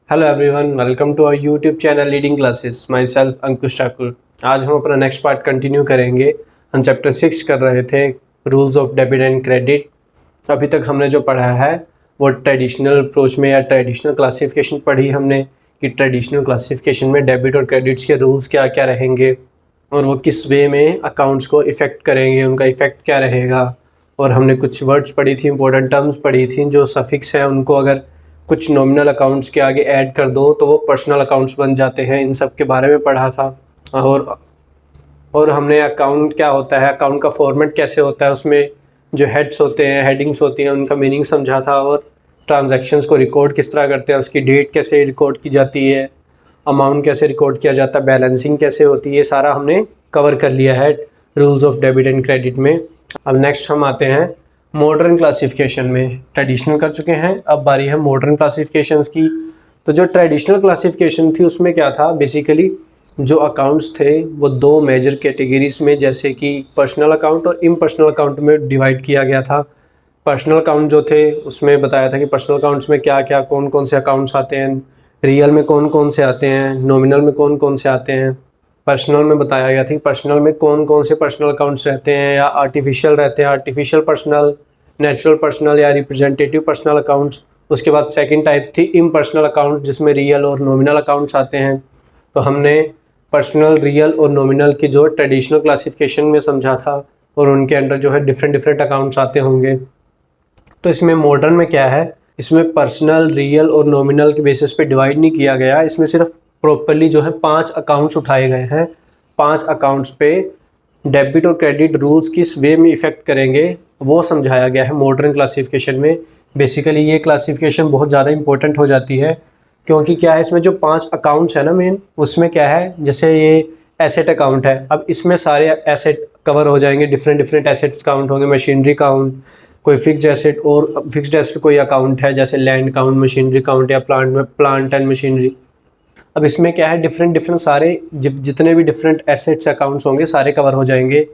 Hello everyone, welcome to our YouTube channel leading classes. Myself Ankush Thakur. आज हम अपना next part continue करेंगे। हम चैप्टर 6 कर रहे थे, rules of debit and credit. अभी तक हमने जो पढ़ा है वो ट्रेडिशनल अप्रोच में या ट्रेडिशनल क्लासिफिकेशन पढ़ी हमने कि ट्रेडिशनल क्लासिफिकेशन में डेबिट और क्रेडिट्स के रूल्स क्या क्या रहेंगे और वो किस वे में अकाउंट्स को इफ़ेक्ट करेंगे, उनका इफ़ेक्ट क्या रहेगा। और हमने कुछ वर्ड्स पढ़ी थी, इंपॉर्टेंट टर्म्स पढ़ी थी, जो सफिक्स हैं उनको अगर कुछ नॉमिनल अकाउंट्स के आगे ऐड कर दो तो वो पर्सनल अकाउंट्स बन जाते हैं। इन सब के बारे में पढ़ा था। और हमने अकाउंट क्या होता है, अकाउंट का फॉर्मेट कैसे होता है, उसमें जो हेड्स होते हैं, हेडिंग्स होती हैं, उनका मीनिंग समझा था। और ट्रांजैक्शंस को रिकॉर्ड किस तरह करते हैं, उसकी डेट कैसे रिकॉर्ड की जाती है, अमाउंट कैसे रिकॉर्ड किया जाता है, बैलेंसिंग कैसे होती है, ये सारा हमने कवर कर लिया है rules of debit and credit में। अब नेक्स्ट हम आते हैं मॉडर्न क्लासिफिकेशन में। ट्रेडिशनल कर चुके हैं, अब बारी है मॉडर्न क्लासिफिकेशंस की। तो जो ट्रेडिशनल क्लासिफिकेशन थी उसमें क्या था, बेसिकली जो अकाउंट्स थे वो दो मेजर कैटेगरीज में, जैसे कि पर्सनल अकाउंट और इम्पर्सनल अकाउंट में डिवाइड किया गया था। पर्सनल अकाउंट जो थे उसमें बताया था कि पर्सनल अकाउंट्स में क्या क्या कौन कौन से अकाउंट्स आते हैं, रियल में कौन कौन से आते हैं, नॉमिनल में कौन कौन से आते हैं। पर्सनल में बताया गया था कि पर्सनल में कौन कौन से पर्सनल अकाउंट्स रहते हैं या आर्टिफिशियल रहते हैं, आर्टिफिशियल पर्सनल, नेचुरल पर्सनल या रिप्रेजेंटेटिव पर्सनल अकाउंट्स। उसके बाद सेकंड टाइप थी इम्पर्सनल अकाउंट, जिसमें रियल और नॉमिनल अकाउंट्स आते हैं। तो हमने पर्सनल, रियल और नॉमिनल की जो ट्रेडिशनल क्लासिफिकेशन में समझा था, और उनके अंडर जो है डिफरेंट डिफरेंट अकाउंट्स आते होंगे। तो इसमें मॉडर्न में क्या है, इसमें पर्सनल, रियल और नॉमिनल के बेसिस पे डिवाइड नहीं किया गया। इसमें सिर्फ प्रॉपर्ली जो है 5 अकाउंट्स उठाए गए हैं। 5 अकाउंट्स पे डेबिट और क्रेडिट रूल्स किस वे में इफ़ेक्ट करेंगे वो समझाया गया है मॉडर्न क्लासिफिकेशन में। बेसिकली ये क्लासिफिकेशन बहुत ज़्यादा इंपॉर्टेंट हो जाती है, क्योंकि क्या है, इसमें जो 5 अकाउंट्स है ना मेन, उसमें क्या है, जैसे ये एसेट अकाउंट है, अब इसमें सारे एसेट कवर हो जाएंगे, डिफरेंट डिफरेंट एसेट्स काउंट होंगे, मशीनरी काउंट, कोई फिक्स्ड एसेट, और फिक्स्ड एसेट कोई अकाउंट है जैसे लैंड काउंट, मशीनरी काउंट या प्लांट एंड मशीनरी। अब इसमें क्या है, डिफरेंट डिफरेंट सारे जितने भी डिफरेंट एसेट्स अकाउंट्स होंगे सारे कवर हो जाएंगे,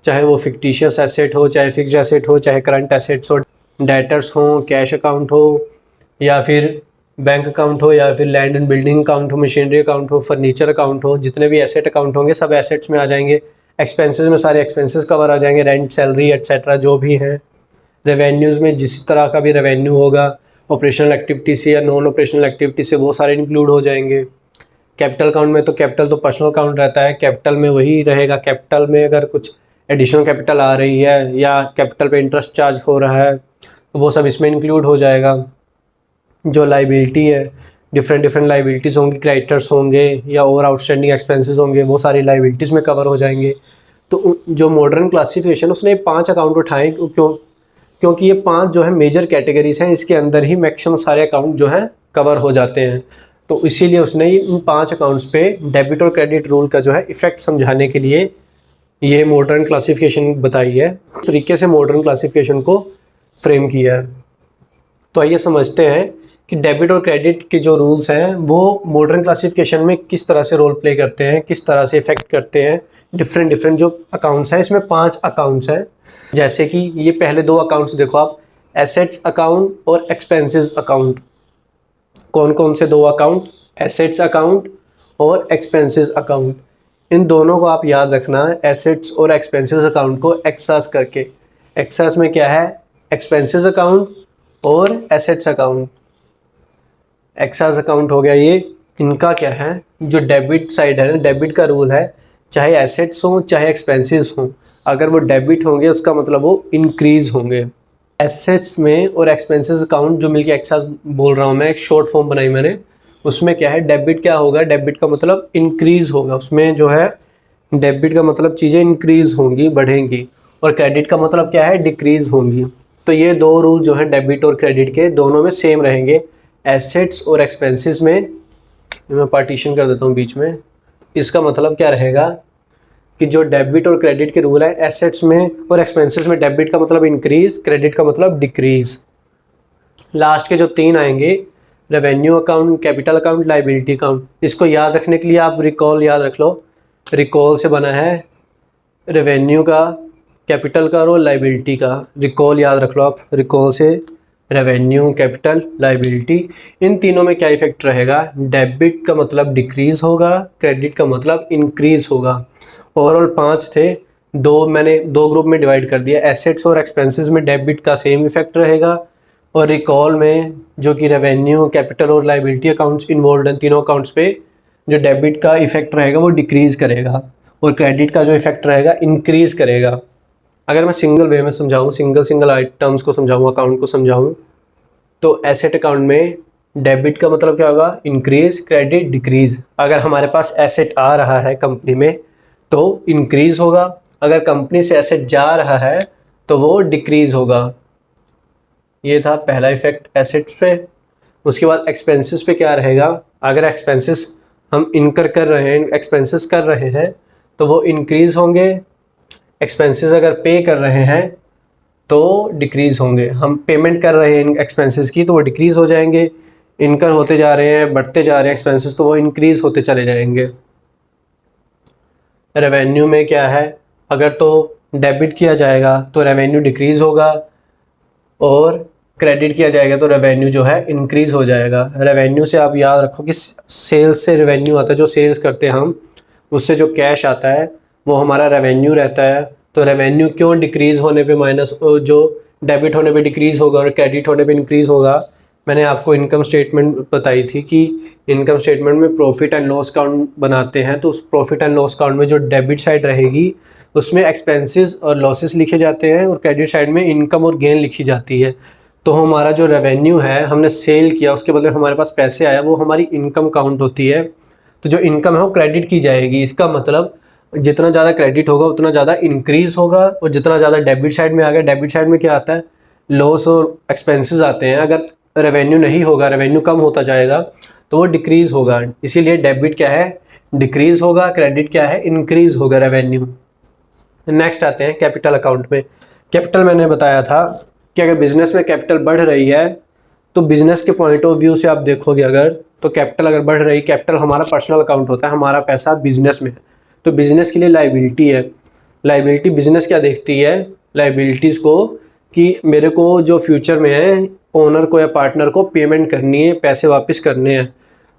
चाहे वो फिक्टिशियस एसेट हो, चाहे फिक्स्ड एसेट हो, चाहे करंट एसेट्स हो, डेटर्स हो, कैश अकाउंट हो, या फिर बैंक अकाउंट हो, या फिर लैंड एंड बिल्डिंग अकाउंट हो, मशीनरी अकाउंट हो, फर्नीचर अकाउंट हो, जितने भी एसेट अकाउंट होंगे सब एसेट्स में आ जाएंगे। एक्सपेंसेस में सारे एक्सपेंसेस कवर आ जाएंगे, रेंट, सैलरी एट्सेट्रा जो भी हैं। रेवेन्यूज़ में जिस तरह का भी रेवेन्यू होगा, ऑपरेशनल एक्टिविटी से या नॉन ऑपरेशनल एक्टिविटी से, वो सारे इंक्लूड हो जाएंगे। कैपिटल अकाउंट में तो कैपिटल तो पर्सनल अकाउंट रहता है, कैपिटल में वही रहेगा। कैपिटल में अगर कुछ एडिशनल कैपिटल आ रही है या कैपिटल पे इंटरेस्ट चार्ज हो रहा है तो वो सब इसमें इंक्लूड हो जाएगा। जो लाइबिलिटी है, डिफरेंट डिफरेंट लाइबिलिटीज़ होंगी, क्रेडिटर्स होंगे या और आउटस्टैंडिंग एक्सपेंसेस होंगे, वो सारी लाइबिलिटीज़ में कवर हो जाएंगे। तो जो मॉडर्न क्लासिफिकेशन उसने 5 अकाउंट उठाए, क्योंकि ये 5 जो है मेजर कैटेगरीज हैं, इसके अंदर ही मैक्सिमम सारे अकाउंट जो हैं कवर हो जाते हैं। तो इसीलिए उसने इन 5 अकाउंट्स पे डेबिट और क्रेडिट रूल का जो है इफ़ेक्ट समझाने के लिए ये मॉडर्न क्लासिफिकेशन बताई है, तरीके से मॉडर्न क्लासिफिकेशन को फ्रेम किया है। तो आइए समझते हैं कि डेबिट और क्रेडिट के जो रूल्स हैं वो मॉडर्न क्लासिफिकेशन में किस तरह से रोल प्ले करते हैं, किस तरह से इफ़ेक्ट करते हैं डिफरेंट डिफरेंट जो अकाउंट्स हैं। इसमें 5 अकाउंट्स हैं, जैसे कि ये पहले 2 अकाउंट्स देखो आप, एसेट्स अकाउंट और एक्सपेंसेस अकाउंट। कौन कौन से 2 अकाउंट, एसेट्स अकाउंट और एक्सपेंसेस अकाउंट। इन दोनों को आप याद रखना है, एसेट्स और एक्सपेंसेस अकाउंट को एक्सास करके। एक्सास में क्या है, एक्सपेंसेस अकाउंट और एसेट्स अकाउंट। एक्सास अकाउंट हो गया ये, इनका क्या है, जो डेबिट साइड है ना, डेबिट का रूल है, चाहे एसेट्स हों चाहे एक्सपेंसेस हों, अगर वो डेबिट होंगे उसका मतलब वो इंक्रीज़ होंगे। एसेट्स में और एक्सपेंसेस अकाउंट जो मिलके एक्सास बोल रहा हूँ मैं, एक शॉर्ट फॉर्म बनाई मैंने, उसमें क्या है, डेबिट क्या होगा, डेबिट का मतलब इंक्रीज़ होगा, उसमें जो है डेबिट का मतलब चीज़ें इंक्रीज़ होंगी, बढ़ेंगी, और क्रेडिट का मतलब क्या है, डिक्रीज़ होंगी। तो ये 2 रूल जो है डेबिट और क्रेडिट के, दोनों में सेम रहेंगे। एसेट्स और एक्सपेंसेस में मैं पार्टीशन कर देता हूँ बीच में, इसका मतलब क्या रहेगा कि जो डेबिट और क्रेडिट के रूल है, एसेट्स में और एक्सपेंसेस में डेबिट का मतलब इंक्रीज़, क्रेडिट का मतलब डिक्रीज़। लास्ट के जो 3 आएंगे, revenue account, capital account, liability account, इसको याद रखने के लिए आप रिकॉल याद रख लो। रिकॉल से बना है रेवेन्यू का, कैपिटल का और लाइबिलिटी का। रिकॉल याद रख लो आप, रिकॉल से रेवेन्यू, कैपिटल, लाइबिलिटी, इन तीनों में क्या इफेक्ट रहेगा? डेबिट का मतलब डिक्रीज होगा, क्रेडिट का मतलब इंक्रीज होगा। ओवरऑल 5 थे, मैंने दो ग्रुप में डिवाइड कर दिया। एसेट्स और एक्सपेंसेस में डेबिट का सेम इफेक्ट रहेगा, और रिकॉल में जो कि रेवेन्यू, कैपिटल और लाइबिलिटी अकाउंट्स इन्वॉल्व हैं, तीनों अकाउंट्स पे जो डेबिट का इफेक्ट रहेगा वो डिक्रीज करेगा, और क्रेडिट का जो इफेक्ट रहेगा इंक्रीज करेगा। अगर मैं सिंगल वे में समझाऊँ, सिंगल आइटम्स को समझाऊँ, अकाउंट को समझाऊँ, तो एसेट अकाउंट में डेबिट का मतलब क्या होगा? Increase, credit decrease. अगर हमारे पास एसेट आ रहा है कंपनी में तो इंक्रीज होगा, अगर कंपनी से एसेट जा रहा है तो वो डिक्रीज होगा। ये था पहला इफेक्ट एसेट्स पे। उसके बाद एक्सपेंसेस पे क्या रहेगा? अगर एक्सपेंसेस हम इनकर कर रहे हैं, एक्सपेंसेस कर रहे हैं तो वो इंक्रीज होंगे, एक्सपेंसेस अगर पे कर रहे हैं तो डिक्रीज होंगे। हम पेमेंट कर रहे हैं एक्सपेंसेस की तो वो डिक्रीज हो जाएंगे, इनकर होते जा रहे हैं, बढ़ते जा रहे हैं एक्सपेंसेस तो वो इंक्रीज होते चले जाएंगे। रेवेन्यू में क्या है? अगर तो डेबिट किया जाएगा तो रेवेन्यू डिक्रीज होगा, और क्रेडिट किया जाएगा तो रेवेन्यू जो है इंक्रीज हो जाएगा। रेवेन्यू से आप याद रखो कि सेल्स से रेवेन्यू आता है, जो सेल्स करते हैं हम, उससे जो कैश आता है वो हमारा रेवेन्यू रहता है। तो रेवेन्यू क्यों डिक्रीज होने पे माइनस, जो डेबिट होने पे डिक्रीज होगा और क्रेडिट होने पे इंक्रीज होगा? मैंने आपको इनकम स्टेटमेंट बताई थी कि इनकम स्टेटमेंट में प्रॉफिट एंड लॉस अकाउंट बनाते हैं, तो उस प्रॉफिट एंड लॉस अकाउंट में जो डेबिट साइड रहेगी उसमें एक्सपेंसेस और लॉसेस लिखे जाते हैं, और क्रेडिट साइड में इनकम और गेन लिखी जाती है। तो हमारा जो रेवेन्यू है, हमने सेल किया, उसके बदले हमारे पास पैसे आया, वो हमारी इनकम काउंट होती है। तो जो इनकम है वो क्रेडिट की जाएगी। इसका मतलब जितना ज़्यादा क्रेडिट होगा उतना ज़्यादा इंक्रीज होगा, और जितना ज़्यादा डेबिट साइड में आ गया, डेबिट साइड में क्या आता है? लॉस और एक्सपेंसेस आते हैं। अगर रेवेन्यू नहीं होगा, रेवेन्यू कम होता जाएगा तो वो डिक्रीज होगा। इसीलिए डेबिट क्या है? डिक्रीज होगा, क्रेडिट क्या है? इंक्रीज होगा रेवेन्यू। नेक्स्ट आते हैं कैपिटल अकाउंट में। कैपिटल मैंने बताया था कि अगर बिजनेस में कैपिटल बढ़ रही है तो बिजनेस के पॉइंट ऑफ व्यू से आप देखोगे अगर, तो कैपिटल अगर बढ़ रही, कैपिटल हमारा पर्सनल अकाउंट होता है, हमारा पैसा बिजनेस में है, तो बिजनेस के लिए लाइबिलिटी है। लाइबिलिटी बिजनेस क्या देखती है? लाइबिलिटीज़ को कि मेरे को जो फ्यूचर में है ओनर को या पार्टनर को पेमेंट करनी है, पैसे वापस करने हैं,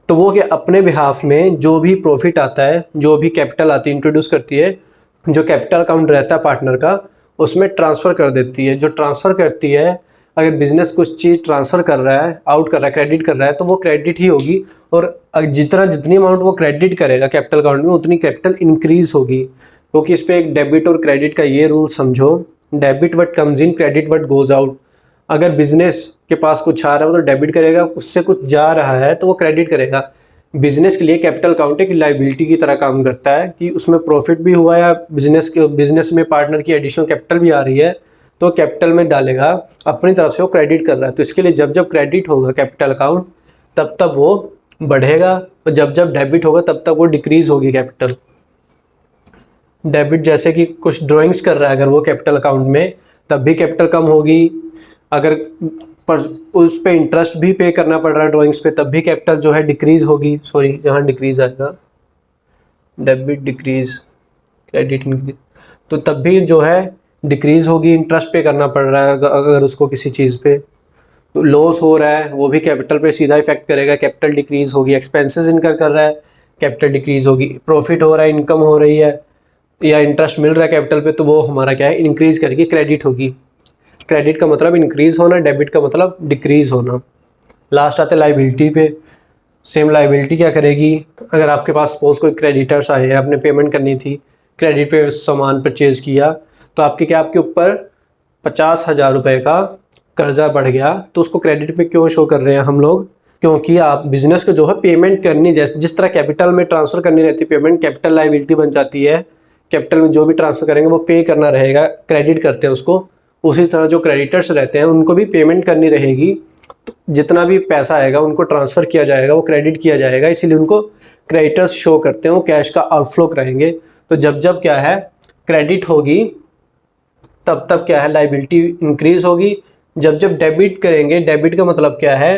तो वो क्या अपने बिहाफ में जो भी प्रॉफिट आता है, जो भी कैपिटल आती है, इंट्रोड्यूस करती है, जो कैपिटल अकाउंट रहता है पार्टनर का, उसमें ट्रांसफ़र कर देती है। जो ट्रांसफ़र करती है, अगर बिजनेस कुछ चीज़ ट्रांसफ़र कर रहा है, आउट कर रहा है, क्रेडिट कर रहा है, तो वो क्रेडिट ही होगी, और जितनी अमाउंट वो क्रेडिट करेगा कैपिटल अकाउंट में उतनी कैपिटल इंक्रीज होगी। क्योंकि इस पर एक डेबिट और क्रेडिट का ये रूल समझो, debit what comes in, credit what goes out. अगर बिजनेस के पास कुछ आ रहा है वो तो डेबिट करेगा, उससे कुछ जा रहा है तो वो क्रेडिट करेगा। बिजनेस के लिए कैपिटल अकाउंट एक लाइबिलिटी की तरह काम करता है कि उसमें प्रॉफिट भी हुआ या बिजनेस में पार्टनर की एडिशनल कैपिटल भी आ रही है तो कैपिटल में डालेगा, अपनी तरफ से वो क्रेडिट कर रहा है। तो इसके लिए जब जब क्रेडिट होगा कैपिटल अकाउंट तब तब वो बढ़ेगा, और जब जब डेबिट होगा तब तक वो डिक्रीज होगी कैपिटल। डेबिट जैसे कि कुछ ड्राइंग्स कर रहा है अगर वो कैपिटल अकाउंट में, तब भी कैपिटल कम होगी। अगर उस पे इंटरेस्ट भी पे करना पड़ रहा है ड्राइंग्स पे, तब भी कैपिटल जो है डिक्रीज होगी। सॉरी, यहाँ डिक्रीज आएगा, डेबिट डिक्रीज, क्रेडिट इंक्रीज, तो तब भी जो है डिक्रीज होगी। इंटरेस्ट पे करना पड़ रहा है अगर उसको किसी चीज़ पे, तो लॉस हो रहा है वो भी कैपिटल पे सीधा इफेक्ट करेगा, कैपिटल डिक्रीज होगी। एक्सपेंसेस इनकर कर रहा है, कैपिटल डिक्रीज होगी। प्रॉफिट हो रहा है, इनकम हो रही है, या इंटरेस्ट मिल रहा है कैपिटल पे, तो वो हमारा क्या है? इंक्रीज करेगी, क्रेडिट होगी। क्रेडिट का मतलब इंक्रीज होना, डेबिट का मतलब डिक्रीज होना। लास्ट आते लाइबिलिटी पे। सेम लाइबिलिटी क्या करेगी? अगर आपके पास सपोज कोई क्रेडिटर्स आए हैं, आपने पेमेंट करनी थी, क्रेडिट पे सामान परचेज़ किया, तो आपके ऊपर 50,000 रुपये का कर्जा बढ़ गया, तो उसको क्रेडिट पे क्यों शो कर रहे हैं हम लोग? क्योंकि आप बिजनेस को जो है पेमेंट करनी, जैसे जिस तरह कैपिटल में ट्रांसफ़र करनी रहती है पेमेंट, कैपिटल लाइबिलिटी बन जाती है, कैपिटल में जो भी ट्रांसफ़र करेंगे वो पे करना रहेगा, क्रेडिट करते हैं उसको। उसी तरह जो क्रेडिटर्स रहते हैं उनको भी पेमेंट करनी रहेगी, तो जितना भी पैसा आएगा उनको ट्रांसफ़र किया जाएगा, वो क्रेडिट किया जाएगा, इसीलिए उनको क्रेडिटर्स शो करते हैं, वो कैश का आउटफ्लो करेंगे। तो जब जब क्या है क्रेडिट होगी तब तब क्या है लाइबिलिटी इंक्रीज होगी। जब जब डेबिट करेंगे, डेबिट का मतलब क्या है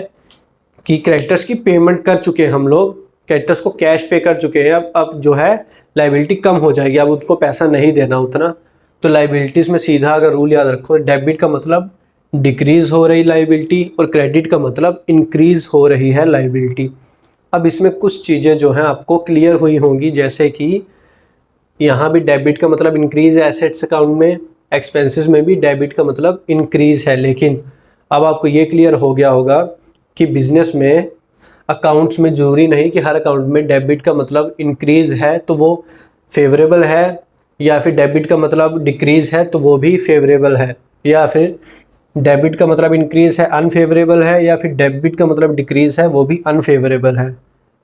कि क्रेडिटर्स की पेमेंट कर चुके हैं हम लोग, क्रेडिटर्स को कैश पे कर चुके हैं, अब जो है लाइबिलिटी कम हो जाएगी, अब उनको पैसा नहीं देना उतना। तो लाइबिलिटीज़ में सीधा अगर रूल याद रखो, डेबिट का मतलब डिक्रीज़ हो रही लाइबिलिटी, और क्रेडिट का मतलब इंक्रीज़ हो रही है लाइबिलिटी। अब इसमें कुछ चीज़ें जो हैं आपको क्लियर हुई होंगी, जैसे कि यहाँ भी डेबिट का मतलब इंक्रीज़ है एसेट्स अकाउंट में, एक्सपेंसेस में भी डेबिट का मतलब इंक्रीज़ है। लेकिन अब आपको ये क्लियर हो गया होगा कि बिज़नेस में अकाउंट्स में ज़रूरी नहीं कि हर अकाउंट में डेबिट का मतलब इंक्रीज़ है तो वो फेवरेबल है, या फिर डेबिट का मतलब डिक्रीज़ है तो वो भी फेवरेबल है, या फिर डेबिट का मतलब इंक्रीज़ है अनफेवरेबल है, या फिर डेबिट का मतलब डिक्रीज़ है वो भी अनफेवरेबल है।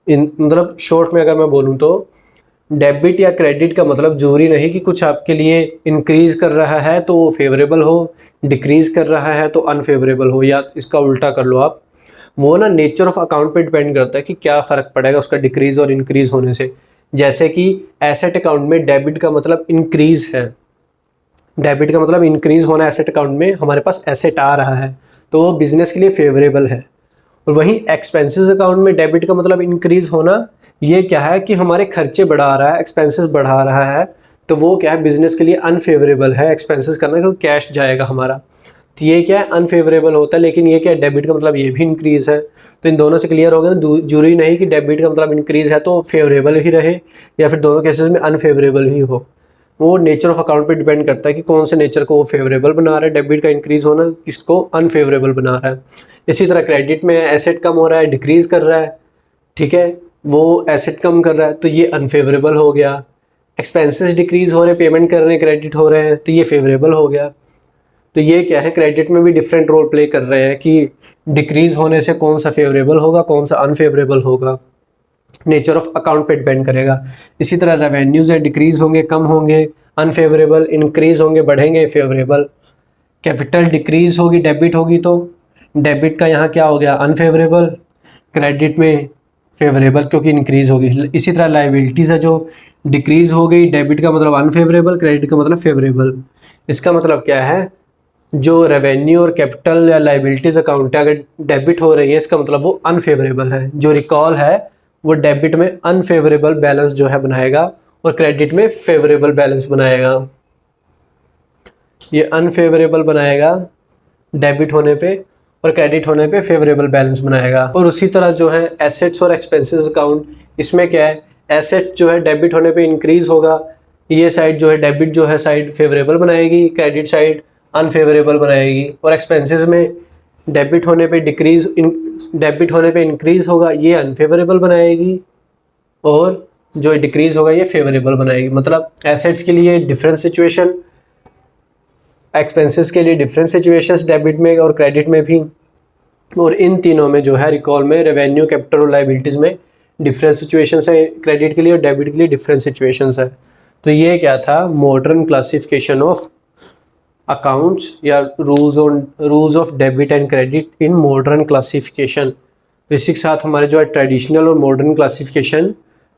इन मतलब शॉर्ट में अगर मैं बोलूँ तो डेबिट या क्रेडिट का मतलब जरूरी नहीं कि कुछ आपके लिए इंक्रीज़ कर रहा है तो वो फेवरेबल हो, डिक्रीज़ कर रहा है तो अनफेवरेबल हो, या इसका उल्टा कर लो आप। वो ना नेचर ऑफ अकाउंट पे डिपेंड करता है कि क्या फ़र्क पड़ेगा उसका डिक्रीज़ और इंक्रीज़ होने से। जैसे कि एसेट अकाउंट में डेबिट का मतलब इंक्रीज़ है, डेबिट का मतलब इंक्रीज़ होना, एसेट अकाउंट में हमारे पास एसेट आ रहा है तो वो बिज़नेस के लिए फेवरेबल है। और वहीं एक्सपेंसेस अकाउंट में डेबिट का मतलब इंक्रीज़ होना, ये क्या है कि हमारे खर्चे बढ़ा रहा है, एक्सपेंसेस बढ़ा रहा है, तो वो क्या है बिज़नेस के लिए अनफेवरेबल है एक्सपेंसेस करना, क्योंकि कैश जाएगा हमारा। तो ये क्या है अनफेवरेबल होता है। लेकिन ये क्या है डेबिट का मतलब ये भी इंक्रीज़ है। तो इन दोनों से क्लियर हो गया ना, जरूरी नहीं कि डेबिट का मतलब इंक्रीज़ है तो फेवरेबल ही रहे, या फिर दोनों केसेस में अनफेवरेबल ही हो। वो नेचर ऑफ अकाउंट पे डिपेंड करता है कि कौन से नेचर को वो फेवरेबल बना रहा है, डेबिट का इंक्रीज़ होना किसको अनफेवरेबल बना रहा है। इसी तरह क्रेडिट में एसेट कम हो रहा है, डिक्रीज़ कर रहा है, ठीक है, वो एसेट कम कर रहा है तो ये अनफेवरेबल हो गया। एक्सपेंसेस डिक्रीज़ हो रहे हैं, पेमेंट कर रहे हैं, क्रेडिट हो रहे हैं तो ये फेवरेबल हो गया। तो ये क्या है क्रेडिट में भी डिफरेंट रोल प्ले कर रहे हैं कि डिक्रीज़ होने से कौन सा फेवरेबल होगा, कौन सा अनफेवरेबल होगा, नेचर ऑफ अकाउंट पे डिपेंड करेगा। इसी तरह रेवेन्यूज़ है, डिक्रीज़ होंगे, कम होंगे, अनफेवरेबल, इंक्रीज़ होंगे, बढ़ेंगे, फेवरेबल। कैपिटल डिक्रीज़ होगी, डेबिट होगी तो डेबिट का यहाँ क्या हो गया अनफेवरेबल, क्रेडिट में फेवरेबल क्योंकि इंक्रीज़ होगी। इसी तरह लाइबिलिटीज़ है जो डिक्रीज़ हो गई, डेबिट का मतलब अनफेवरेबल, क्रेडिट का मतलब फेवरेबल। इसका मतलब क्या है, जो रेवेन्यू और कैपिटल या लाइबिलिटीज़ अकाउंट है अगर डेबिट हो रही है इसका मतलब वो अनफेवरेबल है। जो रिकॉल है वो डेबिट में अनफेवरेबल बैलेंस जो है बनाएगा और क्रेडिट में फेवरेबल बैलेंस बनाएगा। ये अनफेवरेबल बनाएगा डेबिट होने पे और क्रेडिट होने पे फेवरेबल बैलेंस बनाएगा। और उसी तरह जो है एसेट्स और एक्सपेंसेस अकाउंट, इसमें क्या है एसेट जो है डेबिट होने पे इंक्रीज़ होगा, ये साइड जो है डेबिट जो है साइड फेवरेबल बनाएगी, क्रेडिट साइड अनफेवरेबल बनाएगी। और एक्सपेंसेस में डेबिट होने पे डेबिट होने पे इंक्रीज़ होगा, ये अनफेवरेबल बनाएगी, और जो डिक्रीज़ होगा ये फेवरेबल बनाएगी। मतलब एसेट्स के लिए डिफरेंट सिचुएशन, एक्सपेंसेस के लिए डिफरेंट सिचुएशंस डेबिट में और क्रेडिट में भी, और इन तीनों में जो है रिकॉल में रेवेन्यू, कैपिटल और लाइबिलिटीज़ में डिफरेंट सिचुएशंस है, क्रेडिट के लिए और डेबिट के लिए डिफरेंट सिचुएशंस है। तो ये क्या था मॉडर्न क्लासिफिकेशन ऑफ अकाउंट्स या rules of debit and credit in modern classification. तो इसी के साथ हमारे जो है ट्रेडिशनल और मॉडर्न क्लासिफिकेशन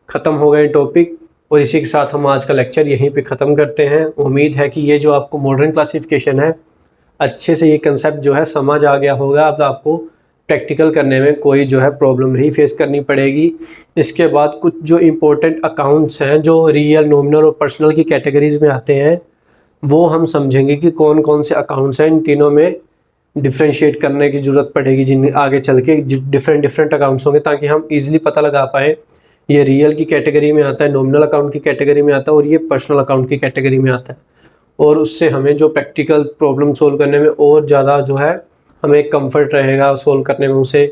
ख़त्म हो गए टॉपिक, और इसी के साथ हम आज का लेक्चर यहीं पे ख़त्म करते हैं। उम्मीद है कि ये जो आपको मॉडर्न क्लासिफिकेशन है अच्छे से ये कंसेप्ट जो है समझ आ गया होगा। अब आपको प्रैक्टिकल करने में कोई जो है प्रॉब्लम नहीं फेस करनी पड़ेगी। इसके बाद कुछ जो इम्पोर्टेंट अकाउंट्स हैं जो रियल, नॉमिनल और पर्सनल की कैटेगरीज़ में आते हैं वो हम समझेंगे कि कौन कौन से अकाउंट्स हैं। इन तीनों में डिफ्रेंशिएट करने की ज़रूरत पड़ेगी जिन आगे चल के डिफरेंट अकाउंट्स होंगे, ताकि हम ईज़िली पता लगा पाएँ ये रियल की कैटेगरी में आता है, नॉमिनल अकाउंट की कैटेगरी में आता है और ये पर्सनल अकाउंट की कैटेगरी में आता है। और उससे हमें जो प्रैक्टिकल प्रॉब्लम सोल्व करने में और ज़्यादा जो है हमें कंफर्ट रहेगा सोल्व करने में उसे।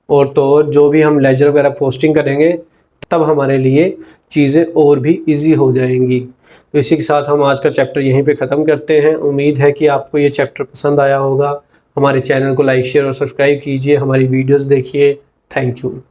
और तो जो भी हम लेजर वगैरह पोस्टिंग करेंगे तब हमारे लिए चीज़ें और भी इजी हो जाएंगी। तो इसी के साथ हम आज का चैप्टर यहीं पे ख़त्म करते हैं। उम्मीद है कि आपको ये चैप्टर पसंद आया होगा। हमारे चैनल को लाइक, शेयर और सब्सक्राइब कीजिए, हमारी वीडियोस देखिए। Thank you.